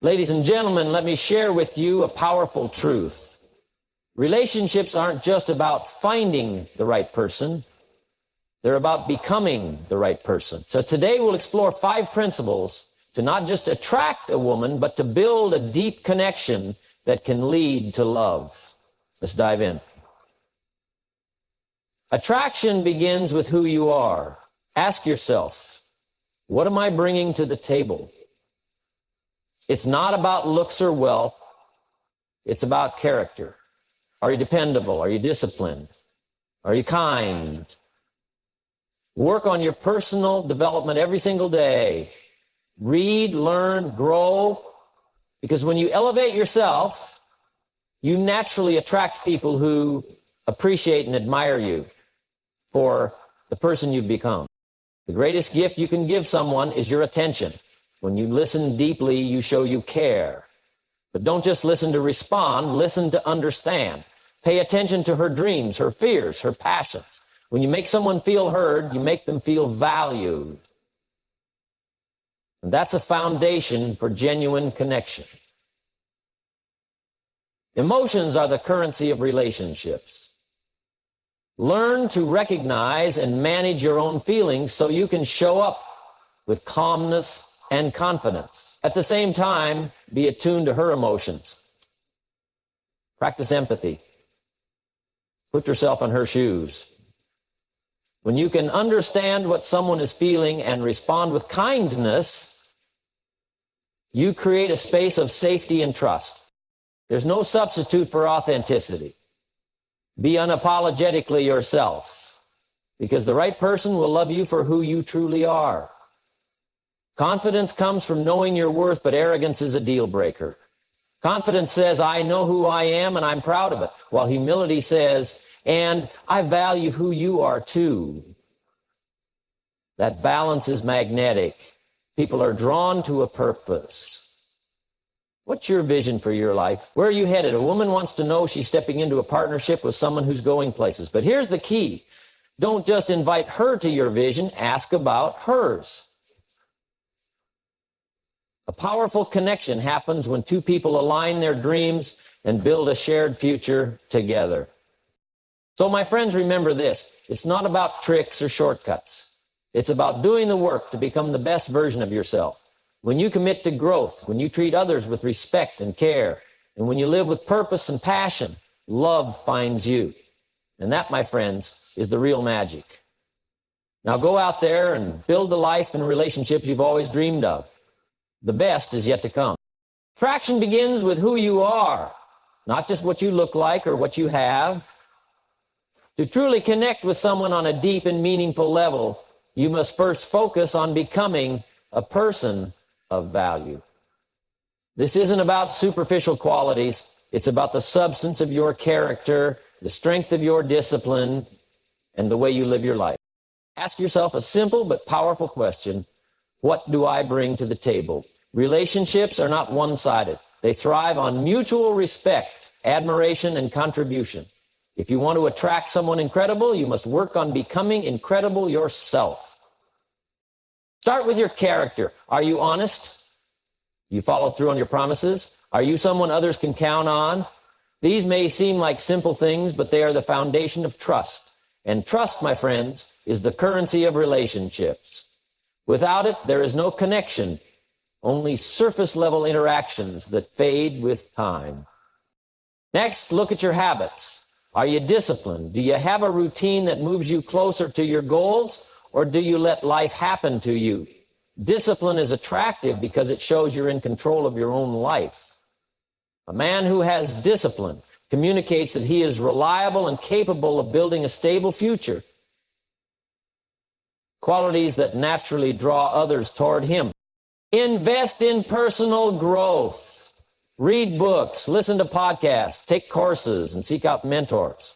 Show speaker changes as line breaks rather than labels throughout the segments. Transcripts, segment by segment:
Ladies and gentlemen, let me share with you a powerful truth. Relationships aren't just about finding the right person. They're about becoming the right person. So today we'll explore 5 principles to not just attract a woman, but to build a deep connection that can lead to love. Let's dive in. Attraction begins with who you are. Ask yourself, what am I bringing to the table? It's not about looks or wealth. It's about character. Are you dependable? Are you disciplined? Are you kind? Work on your personal development every single day. Read, learn, grow. Because when you elevate yourself, you naturally attract people who appreciate and admire you for the person you've become. The greatest gift you can give someone is your attention. When you listen deeply, you show you care. But don't just listen to respond, listen to understand. Pay attention to her dreams, her fears, her passions. When you make someone feel heard, you make them feel valued. And that's a foundation for genuine connection. Emotions are the currency of relationships. Learn to recognize and manage your own feelings so you can show up with calmness and confidence. At the same time, be attuned to her emotions. Practice empathy. Put yourself in her shoes. When you can understand what someone is feeling and respond with kindness, you create a space of safety and trust. There's no substitute for authenticity. Be unapologetically yourself, because the right person will love you for who you truly are. Confidence comes from knowing your worth, but arrogance is a deal breaker. Confidence says, I know who I am and I'm proud of it, while humility says, and I value who you are too. That balance is magnetic. People are drawn to a purpose. What's your vision for your life? Where are you headed? A woman wants to know she's stepping into a partnership with someone who's going places. But here's the key. Don't just invite her to your vision, ask about hers. A powerful connection happens when 2 people align their dreams and build a shared future together. So my friends, remember this. It's not about tricks or shortcuts. It's about doing the work to become the best version of yourself. When you commit to growth, when you treat others with respect and care, and when you live with purpose and passion, love finds you. And that, my friends, is the real magic. Now go out there and build the life and relationships you've always dreamed of. The best is yet to come. Attraction begins with who you are, not just what you look like or what you have. To truly connect with someone on a deep and meaningful level, you must first focus on becoming a person of value. This isn't about superficial qualities. It's about the substance of your character, the strength of your discipline, and the way you live your life. Ask yourself a simple but powerful question. What do I bring to the table? Relationships are not one-sided. They thrive on mutual respect, admiration, and contribution. If you want to attract someone incredible, you must work on becoming incredible yourself. Start with your character. Are you honest? You follow through on your promises? Are you someone others can count on? These may seem like simple things, but they are the foundation of trust. And trust, my friends, is the currency of relationships. Without it, there is no connection, only surface-level interactions that fade with time. Next, look at your habits. Are you disciplined? Do you have a routine that moves you closer to your goals, or do you let life happen to you? Discipline is attractive because it shows you're in control of your own life. A man who has discipline communicates that he is reliable and capable of building a stable future. Qualities that naturally draw others toward him. Invest in personal growth. Read books, listen to podcasts, take courses, and seek out mentors.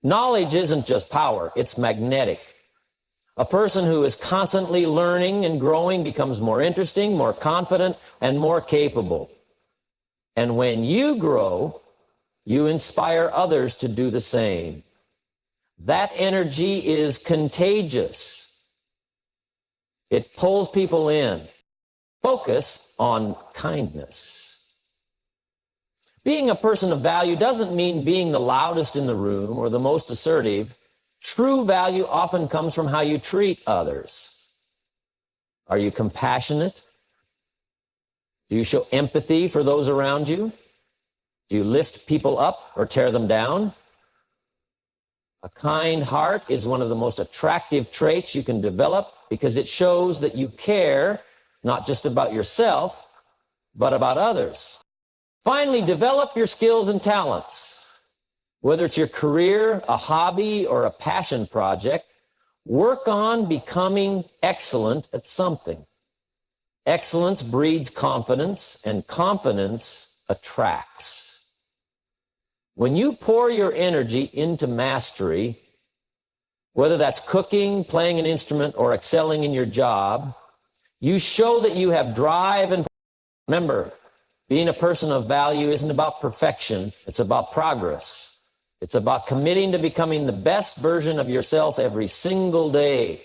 Knowledge isn't just power, it's magnetic. A person who is constantly learning and growing becomes more interesting, more confident, and more capable. And when you grow, you inspire others to do the same. That energy is contagious. It pulls people in. Focus on kindness. Being a person of value doesn't mean being the loudest in the room or the most assertive. True value often comes from how you treat others. Are you compassionate? Do you show empathy for those around you? Do you lift people up or tear them down? A kind heart is one of the most attractive traits you can develop because it shows that you care not just about yourself, but about others. Finally, develop your skills and talents. Whether it's your career, a hobby, or a passion project, work on becoming excellent at something. Excellence breeds confidence, and confidence attracts. When you pour your energy into mastery, whether that's cooking, playing an instrument, or excelling in your job, you show that you have drive and... Remember, being a person of value isn't about perfection, it's about progress. It's about committing to becoming the best version of yourself every single day.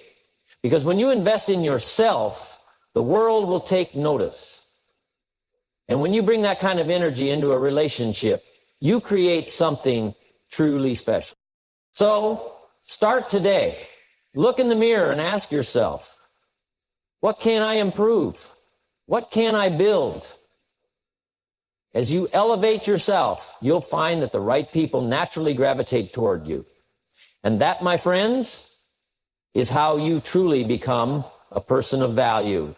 Because when you invest in yourself, the world will take notice. And when you bring that kind of energy into a relationship, you create something truly special. So, start today. Look in the mirror and ask yourself, what can I improve? What can I build? As you elevate yourself, you'll find that the right people naturally gravitate toward you. And that, my friends, is how you truly become a person of value.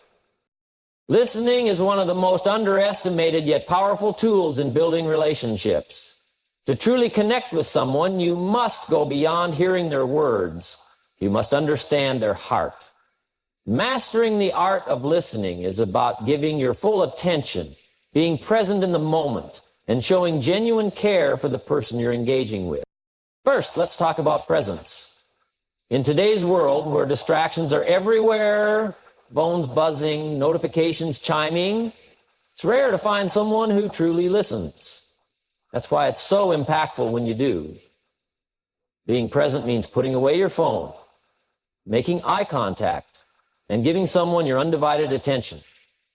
Listening is one of the most underestimated yet powerful tools in building relationships. To truly connect with someone, you must go beyond hearing their words. You must understand their heart. Mastering the art of listening is about giving your full attention, being present in the moment, and showing genuine care for the person you're engaging with. First, let's talk about presence. In today's world, where distractions are everywhere, phones buzzing, notifications chiming, it's rare to find someone who truly listens. That's why it's so impactful when you do. Being present means putting away your phone, making eye contact, and giving someone your undivided attention.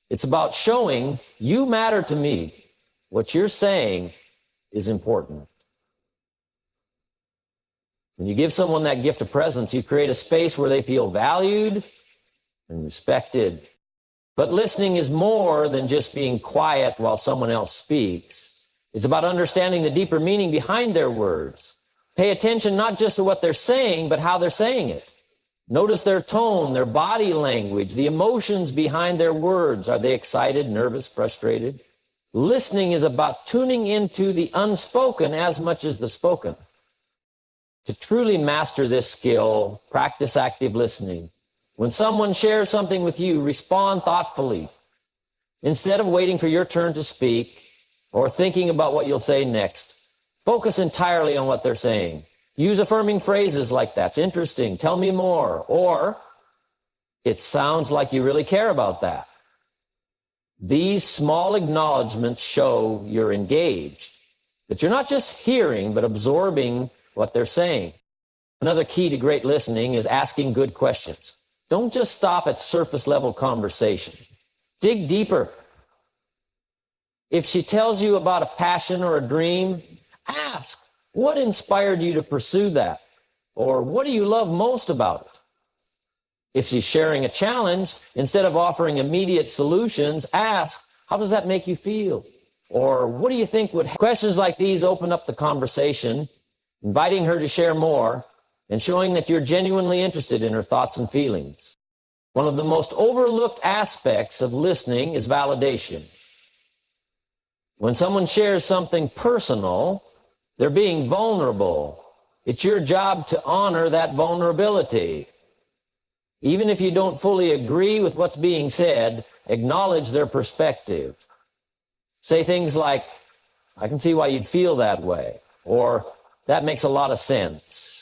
It's about showing you matter to me. What you're saying is important. When you give someone that gift of presence, you create a space where they feel valued and respected. But listening is more than just being quiet while someone else speaks. It's about understanding the deeper meaning behind their words. Pay attention not just to what they're saying, but how they're saying it. Notice their tone, their body language, the emotions behind their words. Are they excited, nervous, frustrated? Listening is about tuning into the unspoken as much as the spoken. To truly master this skill, practice active listening. When someone shares something with you, respond thoughtfully. Instead of waiting for your turn to speak or thinking about what you'll say next, focus entirely on what they're saying. Use affirming phrases like, "That's interesting, tell me more," or, "It sounds like you really care about that." These small acknowledgments show you're engaged, that you're not just hearing, but absorbing what they're saying. Another key to great listening is asking good questions. Don't just stop at surface level conversation. Dig deeper. If she tells you about a passion or a dream, ask, what inspired you to pursue that? Or what do you love most about it? If she's sharing a challenge, instead of offering immediate solutions, ask, how does that make you feel? Or what do you think would... Questions like these open up the conversation, inviting her to share more and showing that you're genuinely interested in her thoughts and feelings. One of the most overlooked aspects of listening is validation. When someone shares something personal, they're being vulnerable. It's your job to honor that vulnerability. Even if you don't fully agree with what's being said, acknowledge their perspective. Say things like, "I can see why you'd feel that way," or "That makes a lot of sense."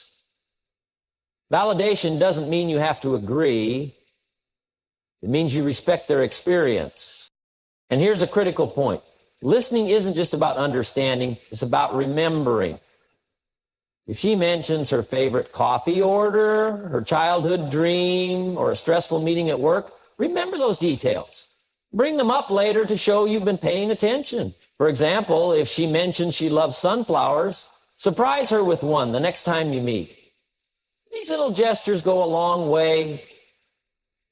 Validation doesn't mean you have to agree. It means you respect their experience. And here's a critical point. Listening isn't just about understanding, it's about remembering. If she mentions her favorite coffee order, her childhood dream, or a stressful meeting at work, remember those details. Bring them up later to show you've been paying attention. For example, if she mentions she loves sunflowers, surprise her with one the next time you meet. These little gestures go a long way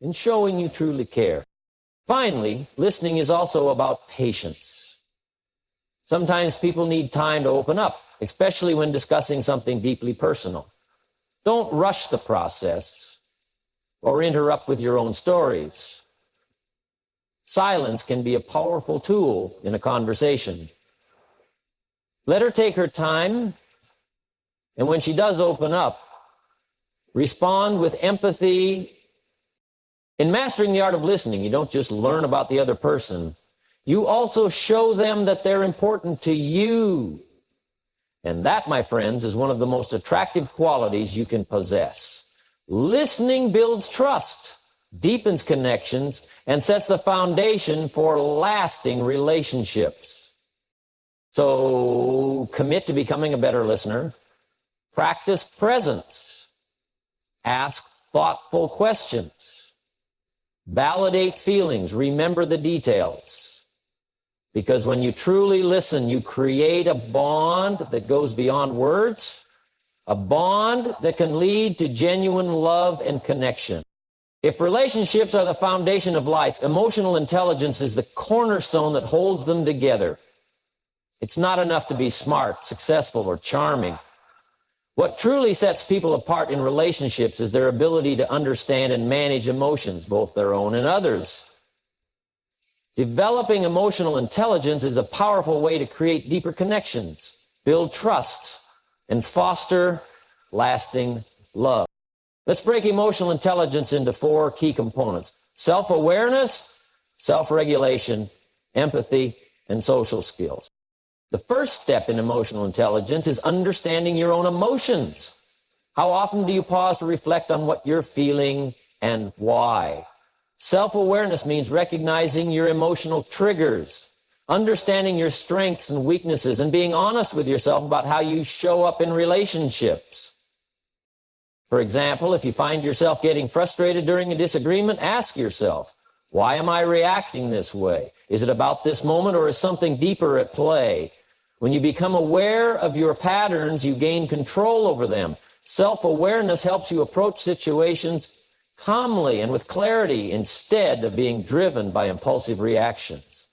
in showing you truly care. Finally, listening is also about patience. Sometimes people need time to open up, especially when discussing something deeply personal. Don't rush the process or interrupt with your own stories. Silence can be a powerful tool in a conversation. Let her take her time, and when she does open up, respond with empathy. In mastering the art of listening, you don't just learn about the other person, you also show them that they're important to you. And that, my friends, is one of the most attractive qualities you can possess. Listening builds trust, deepens connections, and sets the foundation for lasting relationships. So commit to becoming a better listener. Practice presence. Ask thoughtful questions. Validate feelings. Remember the details. Because when you truly listen, you create a bond that goes beyond words, a bond that can lead to genuine love and connection. If relationships are the foundation of life, emotional intelligence is the cornerstone that holds them together. It's not enough to be smart, successful, or charming. What truly sets people apart in relationships is their ability to understand and manage emotions, both their own and others. Developing emotional intelligence is a powerful way to create deeper connections, build trust, and foster lasting love. Let's break emotional intelligence into 4 key components: self-awareness, self-regulation, empathy, and social skills. The first step in emotional intelligence is understanding your own emotions. How often do you pause to reflect on what you're feeling and why? Self-awareness means recognizing your emotional triggers, understanding your strengths and weaknesses, and being honest with yourself about how you show up in relationships. For example, if you find yourself getting frustrated during a disagreement, ask yourself, why am I reacting this way? Is it about this moment, or is something deeper at play? When you become aware of your patterns, you gain control over them. Self-awareness helps you approach situations calmly and with clarity instead of being driven by impulsive reactions.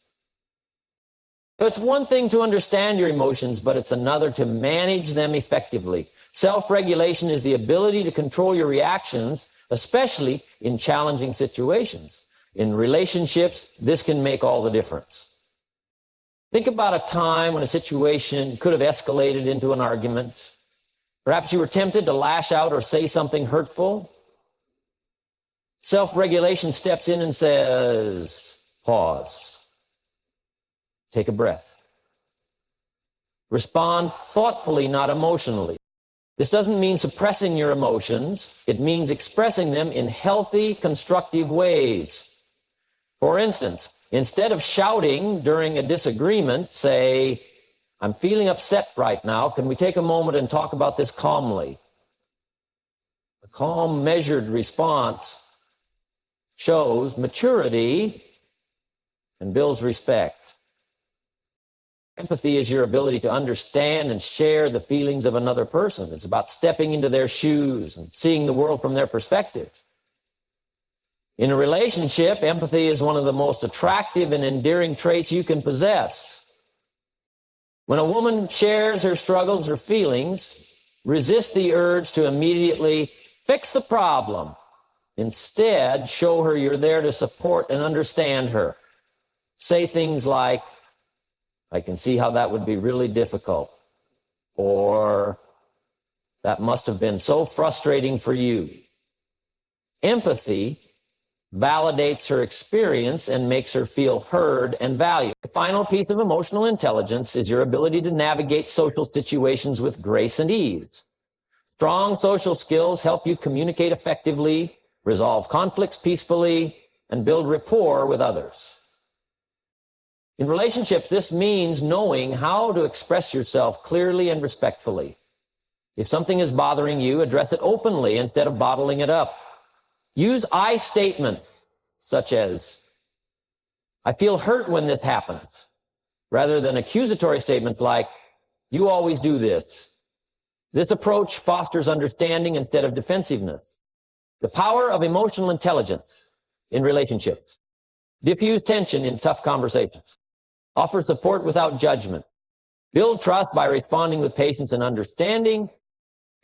So it's one thing to understand your emotions, but it's another to manage them effectively. Self-regulation is the ability to control your reactions, especially in challenging situations. In relationships, this can make all the difference. Think about a time when a situation could have escalated into an argument. Perhaps you were tempted to lash out or say something hurtful. Self-regulation steps in and says, pause. Take a breath. Respond thoughtfully, not emotionally. This doesn't mean suppressing your emotions. It means expressing them in healthy, constructive ways. For instance, instead of shouting during a disagreement, say, I'm feeling upset right now. Can we take a moment and talk about this calmly? A calm, measured response shows maturity and builds respect. Empathy is your ability to understand and share the feelings of another person. It's about stepping into their shoes and seeing the world from their perspective. In a relationship, empathy is one of the most attractive and endearing traits you can possess. When a woman shares her struggles or feelings, resist the urge to immediately fix the problem. Instead, show her you're there to support and understand her. Say things like, I can see how that would be really difficult. Or, that must have been so frustrating for you. Empathy validates her experience and makes her feel heard and valued. The final piece of emotional intelligence is your ability to navigate social situations with grace and ease. Strong social skills help you communicate effectively, resolve conflicts peacefully, and build rapport with others. In relationships, this means knowing how to express yourself clearly and respectfully. If something is bothering you, address it openly instead of bottling it up. Use I statements such as, I feel hurt when this happens, rather than accusatory statements like, you always do this. This approach fosters understanding instead of defensiveness. The power of emotional intelligence in relationships. Diffuse tension in tough conversations. Offer support without judgment. Build trust by responding with patience and understanding.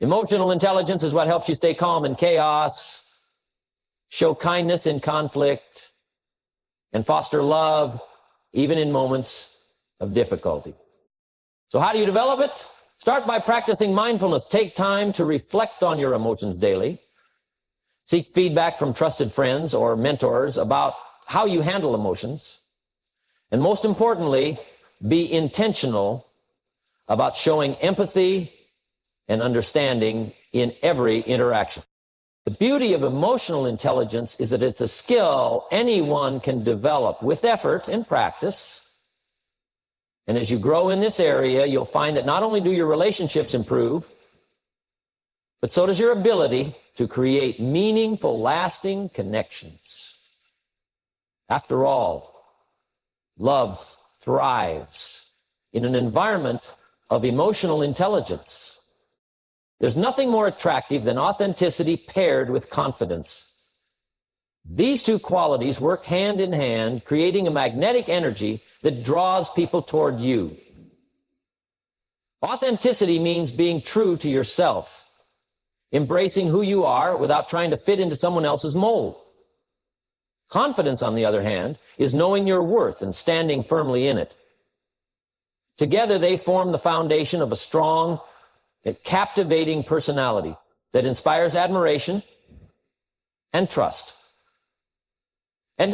Emotional intelligence is what helps you stay calm in chaos, show kindness in conflict, and foster love even in moments of difficulty. So how do you develop it? Start by practicing mindfulness. Take time to reflect on your emotions daily. Seek feedback from trusted friends or mentors about how you handle emotions. And most importantly, be intentional about showing empathy and understanding in every interaction. The beauty of emotional intelligence is that it's a skill anyone can develop with effort and practice. And as you grow in this area, you'll find that not only do your relationships improve, but so does your ability to create meaningful, lasting connections. After all, love thrives in an environment of emotional intelligence. There's nothing more attractive than authenticity paired with confidence. These two qualities work hand in hand, creating a magnetic energy that draws people toward you. Authenticity means being true to yourself, embracing who you are without trying to fit into someone else's mold. Confidence, on the other hand, is knowing your worth and standing firmly in it. Together, they form the foundation of a strong and captivating personality that inspires admiration and trust. And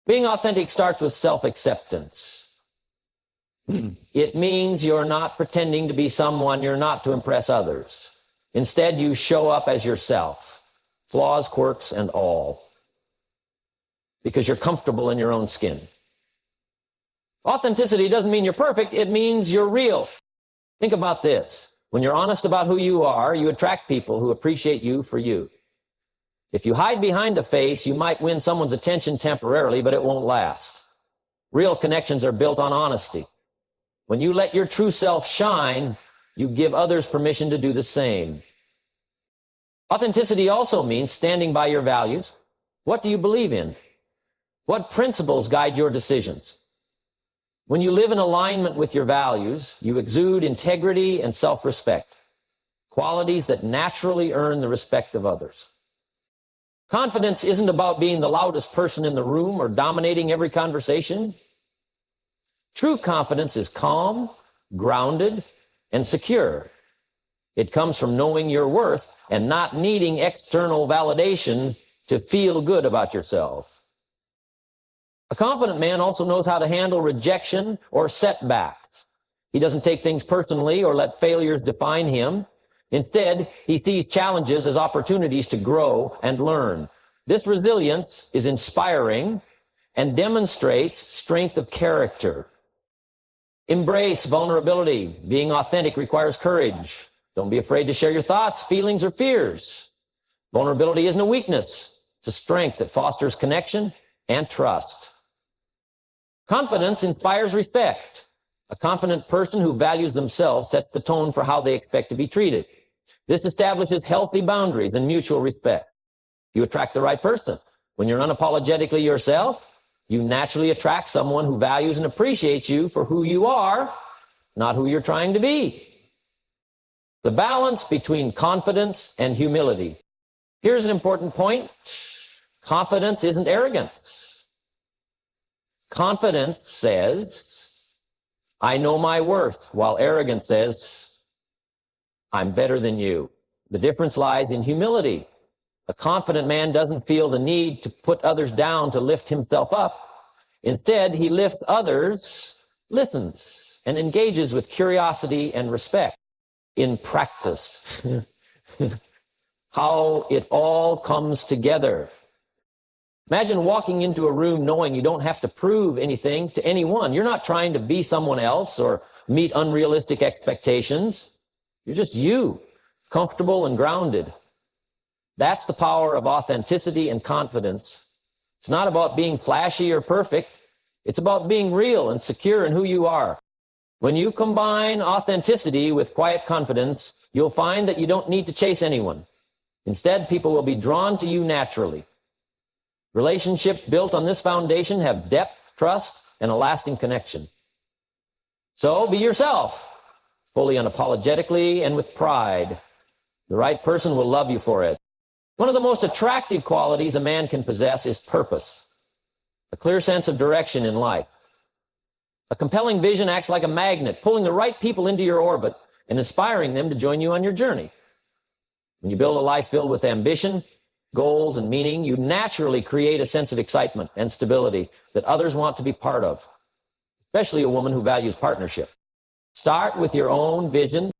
being authentic starts with self-acceptance. It means you're not pretending to be someone you're not to impress others. Instead, you show up as yourself, flaws, quirks, and all, because you're comfortable in your own skin. Authenticity doesn't mean you're perfect, it means you're real. Think about this. When you're honest about who you are, you attract people who appreciate you for you. If you hide behind a face, you might win someone's attention temporarily, but it won't last. Real connections are built on honesty. When you let your true self shine, you give others permission to do the same. Authenticity also means standing by your values. What do you believe in? What principles guide your decisions? When you live in alignment with your values, you exude integrity and self-respect, qualities that naturally earn the respect of others. Confidence isn't about being the loudest person in the room or dominating every conversation. True confidence is calm, grounded, and secure. It comes from knowing your worth and not needing external validation to feel good about yourself. A confident man also knows how to handle rejection or setbacks. He doesn't take things personally or let failures define him. Instead, he sees challenges as opportunities to grow and learn. This resilience is inspiring and demonstrates strength of character. Embrace vulnerability. Being authentic requires courage. Don't be afraid to share your thoughts, feelings, or fears. Vulnerability isn't a weakness. It's a strength that fosters connection and trust. Confidence inspires respect. A confident person who values themselves sets the tone for how they expect to be treated. This establishes healthy boundaries and mutual respect. You attract the right person. When you're unapologetically yourself, you naturally attract someone who values and appreciates you for who you are, not who you're trying to be. The balance between confidence and humility. Here's an important point. Confidence isn't arrogance. Confidence says, I know my worth, while arrogance says, I'm better than you. The difference lies in humility. A confident man doesn't feel the need to put others down to lift himself up. Instead, he lifts others, listens, and engages with curiosity and respect. In practice, how it all comes together. Imagine walking into a room knowing you don't have to prove anything to anyone. You're not trying to be someone else or meet unrealistic expectations. You're just you, comfortable and grounded. That's the power of authenticity and confidence. It's not about being flashy or perfect. It's about being real and secure in who you are. When you combine authenticity with quiet confidence, you'll find that you don't need to chase anyone. Instead, people will be drawn to you naturally. Relationships built on this foundation have depth, trust, and a lasting connection. So be yourself, fully unapologetically and with pride. The right person will love you for it. One of the most attractive qualities a man can possess is purpose, a clear sense of direction in life. A compelling vision acts like a magnet, pulling the right people into your orbit and inspiring them to join you on your journey. When you build a life filled with ambition, goals, and meaning, you naturally create a sense of excitement and stability that others want to be part of, especially a woman who values partnership. Start with your own vision.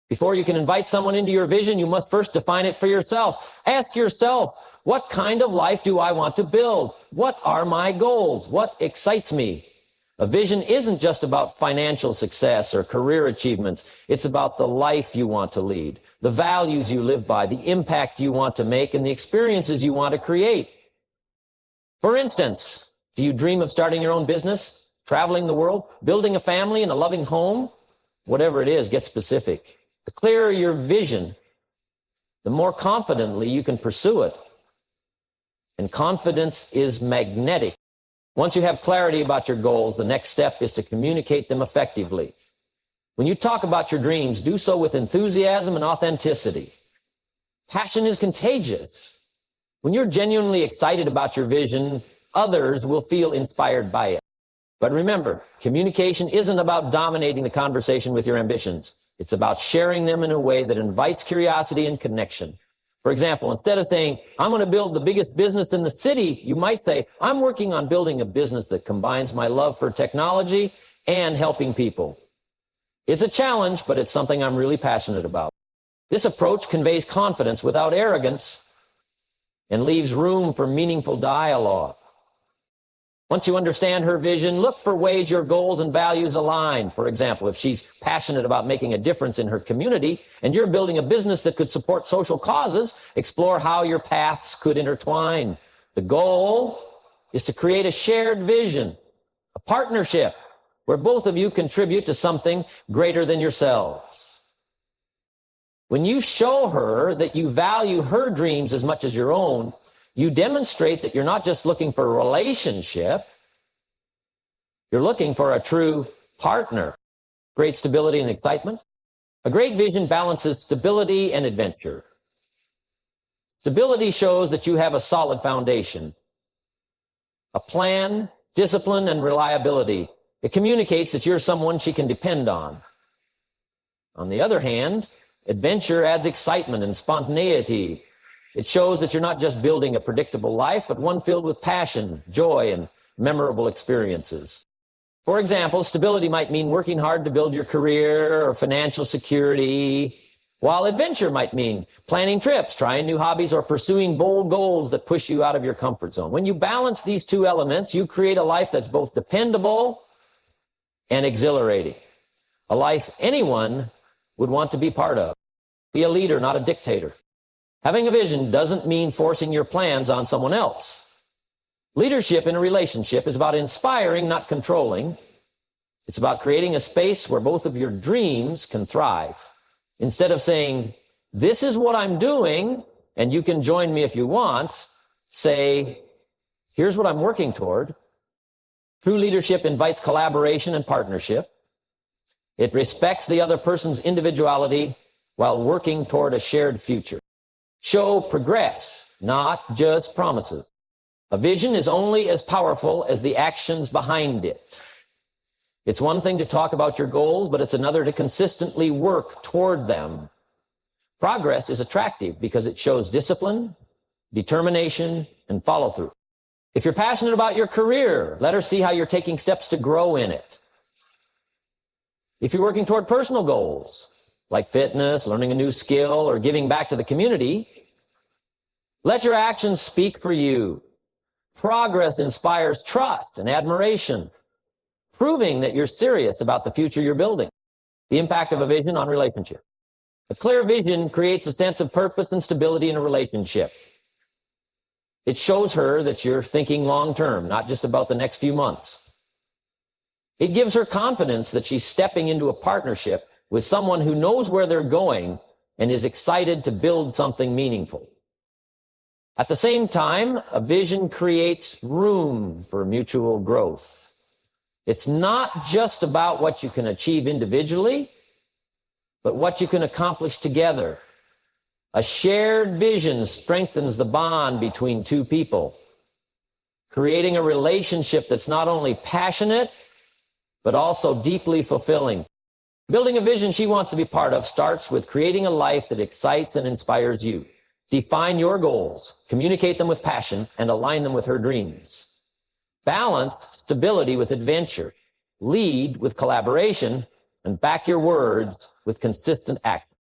Before you can invite someone into your vision, you must first define it for yourself. Ask yourself, what kind of life do I want to build? What are my goals? What excites me? A vision isn't just about financial success or career achievements. It's about the life you want to lead, the values you live by, the impact you want to make, and the experiences you want to create. For instance, do you dream of starting your own business, traveling the world, building a family and a loving home? Whatever it is, get specific. The clearer your vision, the more confidently you can pursue it. And confidence is magnetic. Once you have clarity about your goals, the next step is to communicate them effectively. When you talk about your dreams, do so with enthusiasm and authenticity. Passion is contagious. When you're genuinely excited about your vision, others will feel inspired by it. But remember, communication isn't about dominating the conversation with your ambitions. It's about sharing them in a way that invites curiosity and connection. For example, instead of saying, I'm going to build the biggest business in the city, you might say, I'm working on building a business that combines my love for technology and helping people. It's a challenge, but it's something I'm really passionate about. This approach conveys confidence without arrogance and leaves room for meaningful dialogue. Once you understand her vision, look for ways your goals and values align. For example, if she's passionate about making a difference in her community and you're building a business that could support social causes, explore how your paths could intertwine. The goal is to create a shared vision, a partnership where both of you contribute to something greater than yourselves. When you show her that you value her dreams as much as your own, you demonstrate that you're not just looking for a relationship, you're looking for a true partner. Great stability and excitement. A great vision balances stability and adventure. Stability shows that you have a solid foundation, a plan, discipline, and reliability. It communicates that you're someone she can depend on. On the other hand, adventure adds excitement and spontaneity. It shows that you're not just building a predictable life, but one filled with passion, joy, and memorable experiences. For example, stability might mean working hard to build your career or financial security, while adventure might mean planning trips, trying new hobbies, or pursuing bold goals that push you out of your comfort zone. When you balance these two elements, you create a life that's both dependable and exhilarating. A life anyone would want to be part of. Be a leader, not a dictator. Having a vision doesn't mean forcing your plans on someone else. Leadership in a relationship is about inspiring, not controlling. It's about creating a space where both of your dreams can thrive. Instead of saying, this is what I'm doing, and you can join me if you want, say, here's what I'm working toward. True leadership invites collaboration and partnership. It respects the other person's individuality while working toward a shared future. Show progress, not just promises. A vision is only as powerful as the actions behind it. It's one thing to talk about your goals, but it's another to consistently work toward them. Progress is attractive because it shows discipline, determination, and follow-through. If you're passionate about your career, let her see how you're taking steps to grow in it. If you're working toward personal goals, like fitness, learning a new skill, or giving back to the community, let your actions speak for you. Progress inspires trust and admiration, proving that you're serious about the future you're building. The impact of a vision on relationship. A clear vision creates a sense of purpose and stability in a relationship. It shows her that you're thinking long-term, not just about the next few months. It gives her confidence that she's stepping into a partnership with someone who knows where they're going and is excited to build something meaningful. At the same time, a vision creates room for mutual growth. It's not just about what you can achieve individually, but what you can accomplish together. A shared vision strengthens the bond between two people, creating a relationship that's not only passionate, but also deeply fulfilling. Building a vision she wants to be part of starts with creating a life that excites and inspires you. Define your goals, communicate them with passion, and align them with her dreams. Balance stability with adventure. Lead with collaboration, and back your words with consistent action.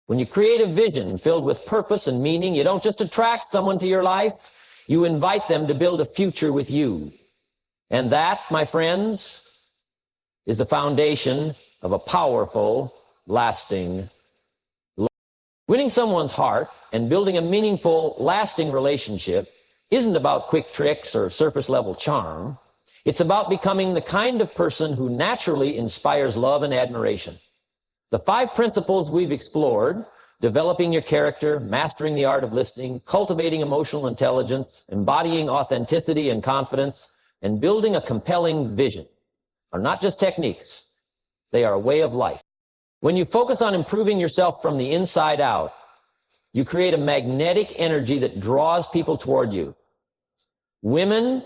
When you create a vision filled with purpose and meaning, you don't just attract someone to your life, you invite them to build a future with you. And that, my friends, is the foundation of a powerful, lasting life. Winning someone's heart and building a meaningful, lasting relationship isn't about quick tricks or surface-level charm. It's about becoming the kind of person who naturally inspires love and admiration. The 5 principles we've explored, developing your character, mastering the art of listening, cultivating emotional intelligence, embodying authenticity and confidence, and building a compelling vision, are not just techniques. They are a way of life. When you focus on improving yourself from the inside out, you create a magnetic energy that draws people toward you. Women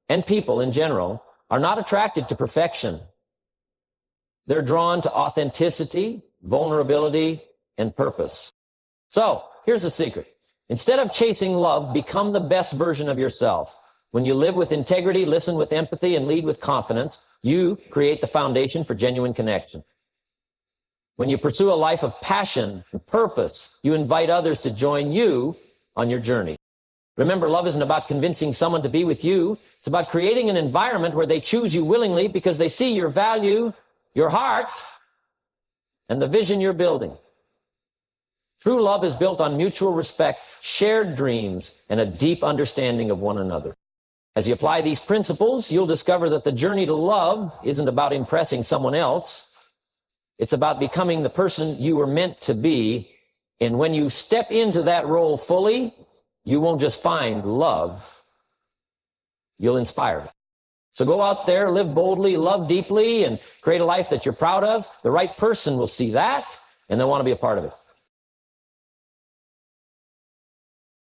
and people in general are not attracted to perfection. They're drawn to authenticity, vulnerability, and purpose. So, here's the secret. Instead of chasing love, become the best version of yourself. When you live with integrity, listen with empathy, and lead with confidence, you create the foundation for genuine connection. When you pursue a life of passion and purpose, you invite others to join you on your journey. Remember, love isn't about convincing someone to be with you. It's about creating an environment where they choose you willingly because they see your value, your heart, and the vision you're building. True love is built on mutual respect, shared dreams, and a deep understanding of one another. As you apply these principles, you'll discover that the journey to love isn't about impressing someone else. It's about becoming the person you were meant to be. And when you step into that role fully, you won't just find love, you'll inspire it. So go out there, live boldly, love deeply, and create a life that you're proud of. The right person will see that, and they'll want to be a part of it.